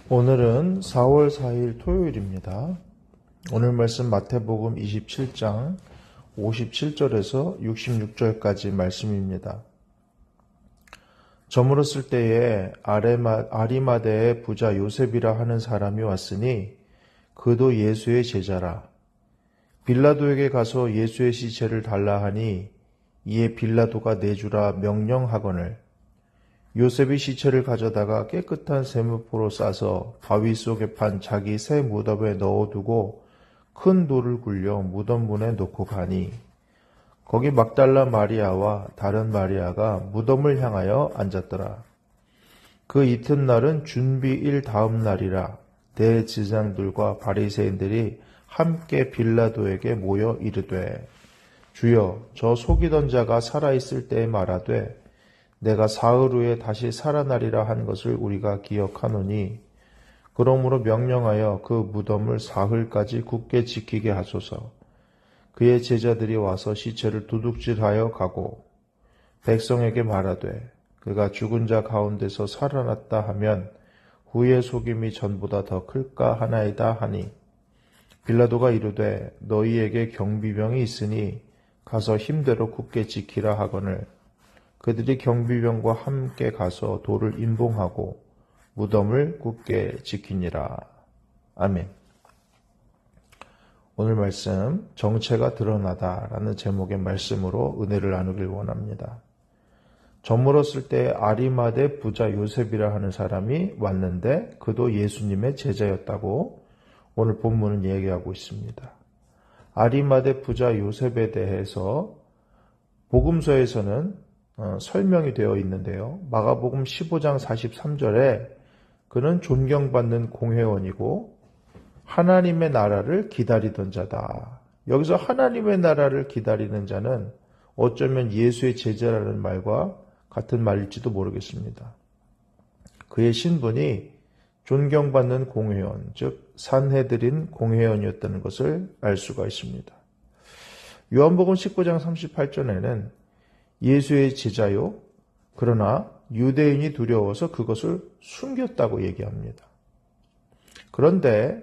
오늘은 4월 4일 토요일입니다. 오늘 말씀 마태복음 27장 57절에서 66절까지 말씀입니다. 저물었을 때에 아리마대의 부자 요셉이라 하는 사람이 왔으니 그도 예수의 제자라. 빌라도에게 가서 예수의 시체를 달라 하니 이에 빌라도가 내주라 명령하거늘 요셉이 시체를 가져다가 깨끗한 세무포로 싸서 바위 속에 판 자기 새 무덤에 넣어두고 큰 돌을 굴려 무덤 문에 놓고 가니 거기 막달라 마리아와 다른 마리아가 무덤을 향하여 앉았더라. 그 이튿날은 준비일 다음 날이라 대제사장들과 바리새인들이 함께 빌라도에게 모여 이르되 주여 저 속이던 자가 살아있을 때에 말하되 내가 사흘 후에 다시 살아나리라 한 것을 우리가 기억하노니 그러므로 명령하여 그 무덤을 사흘까지 굳게 지키게 하소서. 그의 제자들이 와서 시체를 도둑질하여 가고 백성에게 말하되 그가 죽은 자 가운데서 살아났다 하면 후의 속임이 전보다 더 클까 하나이다 하니 빌라도가 이르되 너희에게 경비병이 있으니 가서 힘대로 굳게 지키라 하거늘 그들이 경비병과 함께 가서 돌을 임봉하고 무덤을 굳게 지키니라. 아멘. 오늘 말씀 정체가 드러나다라는 제목의 말씀으로 은혜를 나누길 원합니다. 저물었을 때 아리마대 부자 요셉이라 하는 사람이 왔는데 그도 예수님의 제자였다고 오늘 본문은 얘기하고 있습니다. 아리마대 부자 요셉에 대해서 복음서에서는 설명이 되어 있는데요. 마가복음 15장 43절에 그는 존경받는 공회원이고 하나님의 나라를 기다리던 자다. 여기서 하나님의 나라를 기다리는 자는 어쩌면 예수의 제자라는 말과 같은 말일지도 모르겠습니다. 그의 신분이 존경받는 공회원, 즉 산헤드린 공회원이었다는 것을 알 수가 있습니다. 요한복음 19장 38절에는 예수의 제자요. 그러나 유대인이 두려워서 그것을 숨겼다고 얘기합니다. 그런데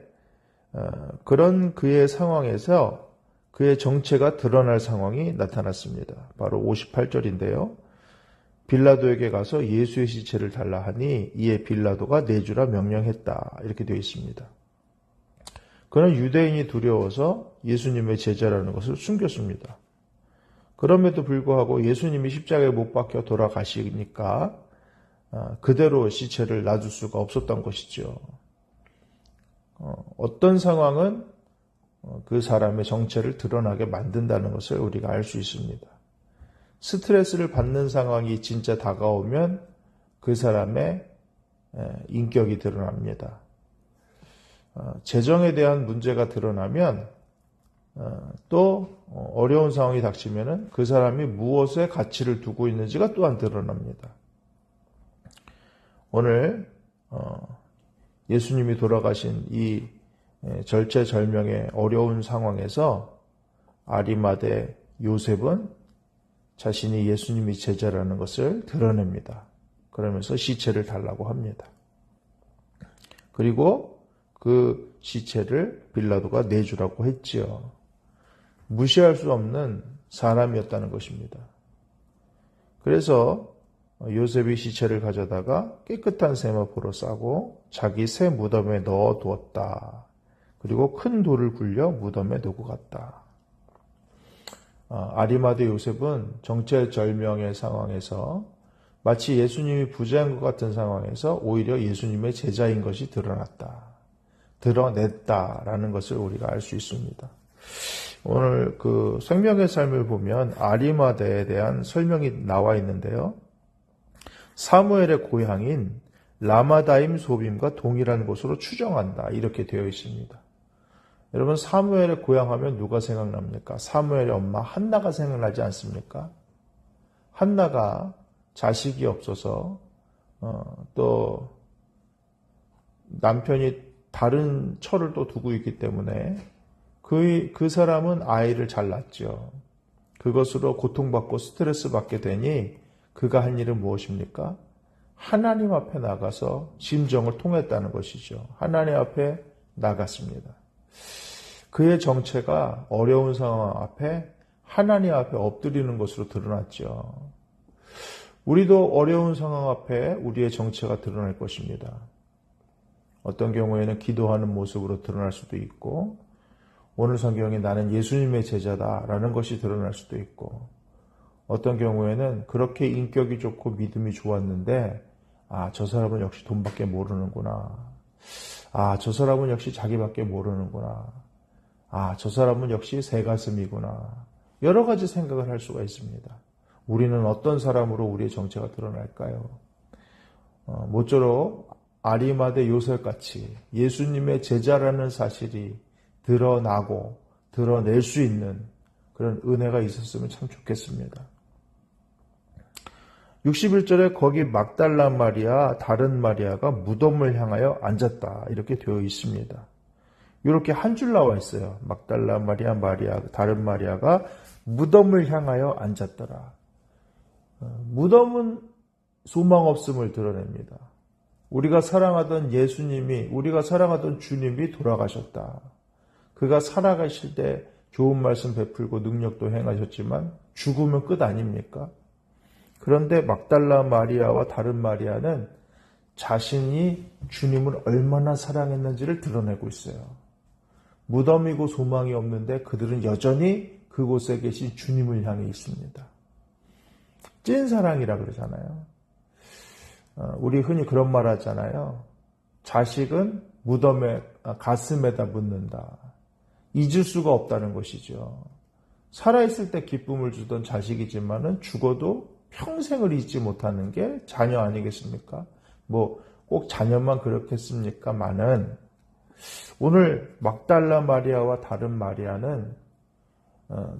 그런 그의 상황에서 그의 정체가 드러날 상황이 나타났습니다. 바로 58절인데요. 빌라도에게 가서 예수의 시체를 달라 하니 이에 빌라도가 내주라 명령했다. 이렇게 되어 있습니다. 그는 유대인이 두려워서 예수님의 제자라는 것을 숨겼습니다. 그럼에도 불구하고 예수님이 십자가에 못 박혀 돌아가시니까 그대로 시체를 놔둘 수가 없었던 것이죠. 어떤 상황은 그 사람의 정체를 드러나게 만든다는 것을 우리가 알 수 있습니다. 스트레스를 받는 상황이 진짜 다가오면 그 사람의 인격이 드러납니다. 재정에 대한 문제가 드러나면 또 어려운 상황이 닥치면 그 사람이 무엇에 가치를 두고 있는지가 또한 드러납니다. 오늘 예수님이 돌아가신 이 절체절명의 어려운 상황에서 아리마대 요셉은 자신이 예수님이 제자라는 것을 드러냅니다. 그러면서 시체를 달라고 합니다. 그리고 그 시체를 빌라도가 내주라고 했지요. 무시할 수 없는 사람이었다는 것입니다. 그래서 요셉이 시체를 가져다가 깨끗한 세마포로 싸고 자기 새 무덤에 넣어 두었다. 그리고 큰 돌을 굴려 무덤에 두고 갔다. 아리마대 요셉은 정체절명의 상황에서 마치 예수님이 부자인 것 같은 상황에서 오히려 예수님의 제자인 것이 드러냈다라는 것을 우리가 알 수 있습니다. 오늘 그 생명의 삶을 보면 아리마대에 대한 설명이 나와 있는데요. 사무엘의 고향인 라마다임 소빔과 동일한 곳으로 추정한다. 이렇게 되어 있습니다. 여러분 사무엘의 고향하면 누가 생각납니까? 사무엘의 엄마 한나가 생각나지 않습니까? 한나가 자식이 없어서 또 남편이 다른 처를 또 두고 있기 때문에 그 사람은 아이를 잘 낳죠. 그것으로 고통받고 스트레스 받게 되니 그가 한 일은 무엇입니까? 하나님 앞에 나가서 심정을 통했다는 것이죠. 하나님 앞에 나갔습니다. 그의 정체가 어려운 상황 앞에 하나님 앞에 엎드리는 것으로 드러났죠. 우리도 어려운 상황 앞에 우리의 정체가 드러날 것입니다. 어떤 경우에는 기도하는 모습으로 드러날 수도 있고, 오늘 성경에 나는 예수님의 제자다라는 것이 드러날 수도 있고, 어떤 경우에는 그렇게 인격이 좋고 믿음이 좋았는데, 저 사람은 역시 돈밖에 모르는구나. 저 사람은 역시 자기밖에 모르는구나. 저 사람은 역시 새가슴이구나. 여러 가지 생각을 할 수가 있습니다. 우리는 어떤 사람으로 우리의 정체가 드러날까요? 모쪼록 아리마대 요셉같이 예수님의 제자라는 사실이 드러나고 드러낼 수 있는 그런 은혜가 있었으면 참 좋겠습니다. 61절에 거기 막달라 마리아, 다른 마리아가 무덤을 향하여 앉았다. 이렇게 되어 있습니다. 이렇게 한 줄 나와 있어요. 막달라 마리아, 다른 마리아가 무덤을 향하여 앉았더라. 무덤은 소망 없음을 드러냅니다. 우리가 사랑하던 예수님이, 우리가 사랑하던 주님이 돌아가셨다. 그가 살아가실 때 좋은 말씀 베풀고 능력도 행하셨지만 죽으면 끝 아닙니까? 그런데 막달라 마리아와 다른 마리아는 자신이 주님을 얼마나 사랑했는지를 드러내고 있어요. 무덤이고 소망이 없는데 그들은 여전히 그곳에 계신 주님을 향해 있습니다. 찐사랑이라 그러잖아요. 우리 흔히 그런 말 하잖아요. 자식은 무덤에, 가슴에다 묻는다. 잊을 수가 없다는 것이죠. 살아있을 때 기쁨을 주던 자식이지만은 죽어도 평생을 잊지 못하는 게 자녀 아니겠습니까? 꼭 자녀만 그렇겠습니까만은 오늘 막달라 마리아와 다른 마리아는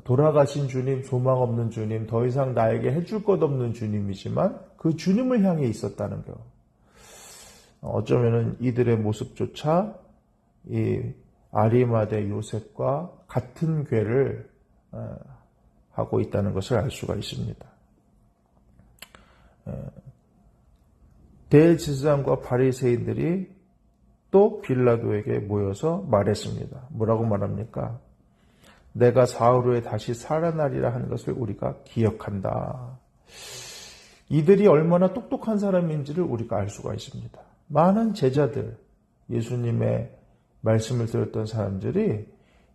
돌아가신 주님, 소망 없는 주님, 더 이상 나에게 해줄 것 없는 주님이지만 그 주님을 향해 있었다는 거. 어쩌면은 이들의 모습조차 이 아리마대 요셉과 같은 궤를 하고 있다는 것을 알 수가 있습니다. 대제사장과 바리새인들이 또 빌라도에게 모여서 말했습니다. 뭐라고 말합니까? 내가 사흘 후에 다시 살아나리라 하는 것을 우리가 기억한다. 이들이 얼마나 똑똑한 사람인지를 우리가 알 수가 있습니다. 많은 제자들, 예수님의 말씀을 들었던 사람들이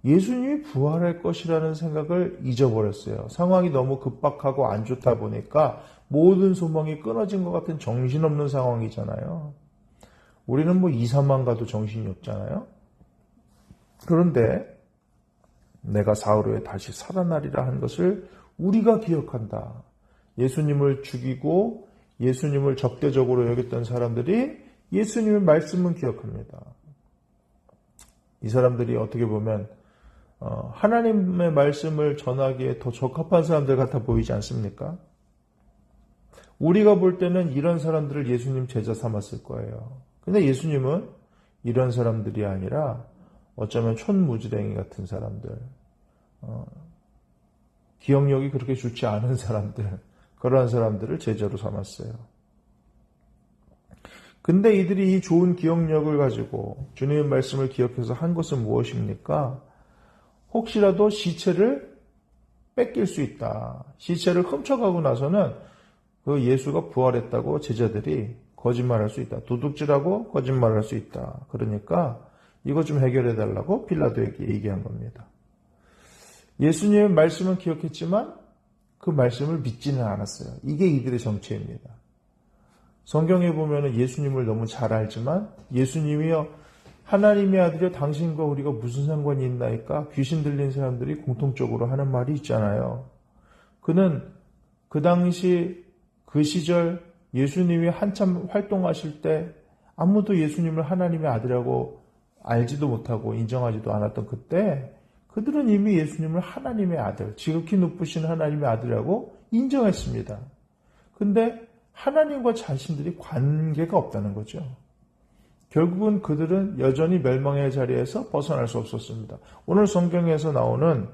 예수님이 부활할 것이라는 생각을 잊어버렸어요. 상황이 너무 급박하고 안 좋다 보니까 모든 소망이 끊어진 것 같은 정신없는 상황이잖아요. 우리는 2, 3만 가도 정신이 없잖아요. 그런데 내가 사흘 후에 다시 살아나리라 하는 것을 우리가 기억한다. 예수님을 죽이고 예수님을 적대적으로 여겼던 사람들이 예수님의 말씀은 기억합니다. 이 사람들이 어떻게 보면 하나님의 말씀을 전하기에 더 적합한 사람들 같아 보이지 않습니까? 우리가 볼 때는 이런 사람들을 예수님 제자 삼았을 거예요. 근데 예수님은 이런 사람들이 아니라 어쩌면 촌무지랭이 같은 사람들, 기억력이 그렇게 좋지 않은 사람들, 그러한 사람들을 제자로 삼았어요. 근데 이들이 이 좋은 기억력을 가지고 주님의 말씀을 기억해서 한 것은 무엇입니까? 혹시라도 시체를 뺏길 수 있다. 시체를 훔쳐가고 나서는 그 예수가 부활했다고 제자들이 거짓말할 수 있다. 도둑질하고 거짓말할 수 있다. 그러니까 이거 좀 해결해달라고 빌라도에게 얘기한 겁니다. 예수님의 말씀은 기억했지만 그 말씀을 믿지는 않았어요. 이게 이들의 정체입니다. 성경에 보면 예수님을 너무 잘 알지만 예수님이여 하나님의 아들이여 당신과 우리가 무슨 상관이 있나이까? 귀신 들린 사람들이 공통적으로 하는 말이 있잖아요. 그는 그 당시 그 시절 예수님이 한참 활동하실 때 아무도 예수님을 하나님의 아들이라고 알지도 못하고 인정하지도 않았던 그때 그들은 이미 예수님을 하나님의 아들, 지극히 높으신 하나님의 아들이라고 인정했습니다. 근데 하나님과 자신들이 관계가 없다는 거죠. 결국은 그들은 여전히 멸망의 자리에서 벗어날 수 없었습니다. 오늘 성경에서 나오는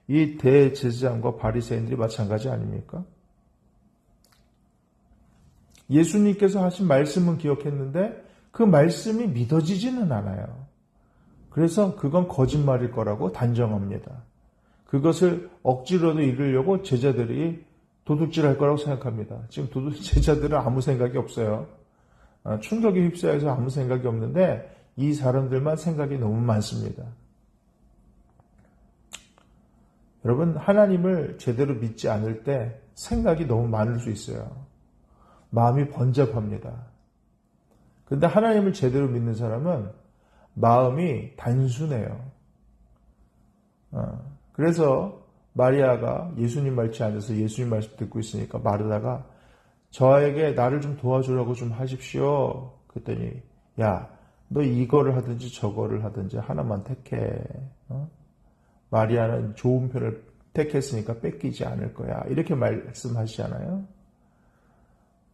이 대제사장과 바리새인들이 마찬가지 아닙니까? 예수님께서 하신 말씀은 기억했는데 그 말씀이 믿어지지는 않아요. 그래서 그건 거짓말일 거라고 단정합니다. 그것을 억지로도 이루려고 제자들이 도둑질할 거라고 생각합니다. 지금 제자들은 아무 생각이 없어요. 충격에 휩싸여서 아무 생각이 없는데 이 사람들만 생각이 너무 많습니다. 여러분, 하나님을 제대로 믿지 않을 때 생각이 너무 많을 수 있어요. 마음이 번잡합니다. 근데 하나님을 제대로 믿는 사람은 마음이 단순해요. 그래서 마리아가 예수님 말치 앉아서 예수님 말씀 듣고 있으니까 마르다가 저에게 나를 좀 도와주라고 좀 하십시오. 그랬더니 야, 너 이거를 하든지 저거를 하든지 하나만 택해. 마리아는 좋은 편을 택했으니까 뺏기지 않을 거야. 이렇게 말씀하시잖아요.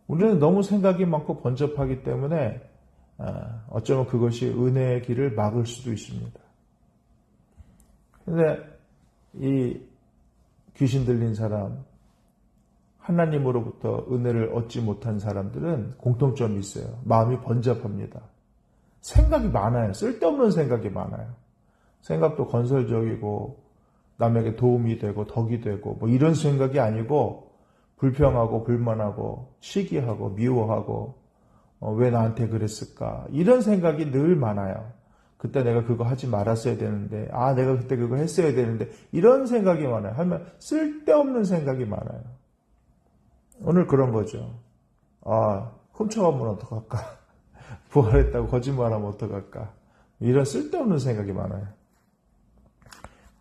우리는 너무 생각이 많고 번잡하기 때문에 어쩌면 그것이 은혜의 길을 막을 수도 있습니다. 근데 이 귀신 들린 사람, 하나님으로부터 은혜를 얻지 못한 사람들은 공통점이 있어요. 마음이 번잡합니다. 생각이 많아요. 쓸데없는 생각이 많아요. 생각도 건설적이고 남에게 도움이 되고 덕이 되고 뭐 이런 생각이 아니고 불평하고 불만하고 시기하고 미워하고 왜 나한테 그랬을까 이런 생각이 늘 많아요. 그때 내가 그거 하지 말았어야 되는데 내가 그때 그거 했어야 되는데 이런 생각이 많아요. 하면 쓸데없는 생각이 많아요. 오늘 그런 거죠. 훔쳐가면 어떡할까? 부활했다고 거짓말하면 어떡할까? 이런 쓸데없는 생각이 많아요.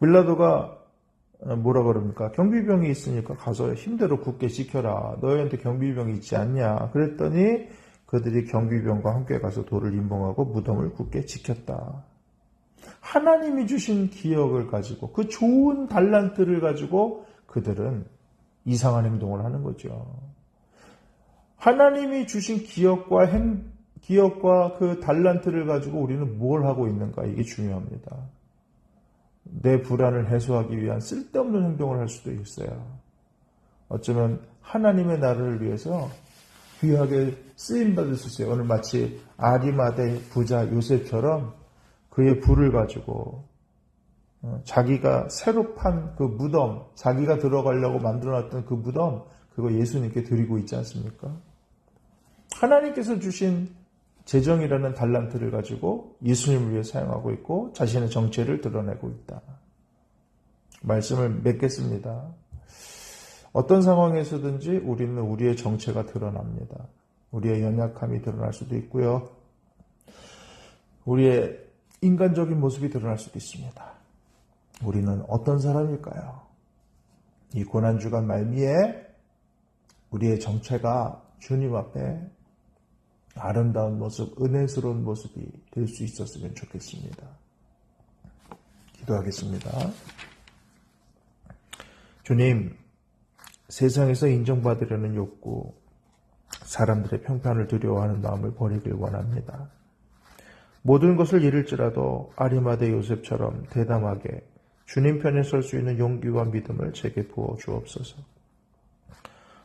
빌라도가 뭐라 그럽니까? 경비병이 있으니까 가서 힘대로 굳게 지켜라. 너희한테 경비병이 있지 않냐? 그랬더니 그들이 경비병과 함께 가서 돌을 임봉하고 무덤을 굳게 지켰다. 하나님이 주신 기억을 가지고 그 좋은 달란트를 가지고 그들은 이상한 행동을 하는 거죠. 하나님이 주신 기억과 그 달란트를 가지고 우리는 뭘 하고 있는가? 이게 중요합니다. 내 불안을 해소하기 위한 쓸데없는 행동을 할 수도 있어요. 어쩌면 하나님의 나라를 위해서 귀하게 쓰임받을 수 있어요. 오늘 마치 아리마대 부자 요셉처럼 그의 부를 가지고 자기가 새로 판 그 무덤, 자기가 들어가려고 만들어놨던 그 무덤, 그거 예수님께 드리고 있지 않습니까? 하나님께서 주신 재정이라는 달란트를 가지고 예수님을 위해 사용하고 있고 자신의 정체를 드러내고 있다. 말씀을 맺겠습니다. 어떤 상황에서든지 우리는 우리의 정체가 드러납니다. 우리의 연약함이 드러날 수도 있고요. 우리의 인간적인 모습이 드러날 수도 있습니다. 우리는 어떤 사람일까요? 이 고난주간 말미에 우리의 정체가 주님 앞에 아름다운 모습, 은혜스러운 모습이 될 수 있었으면 좋겠습니다. 기도하겠습니다. 주님, 세상에서 인정받으려는 욕구, 사람들의 평판을 두려워하는 마음을 버리길 원합니다. 모든 것을 잃을지라도 아리마대 요셉처럼 대담하게 주님 편에 설 수 있는 용기와 믿음을 제게 부어 주옵소서.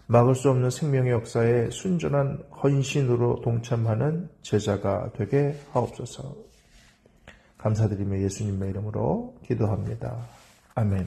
막을 수 없는 생명의 역사에 순전한 헌신으로 동참하는 제자가 되게 하옵소서. 감사드리며 예수님의 이름으로 기도합니다. 아멘.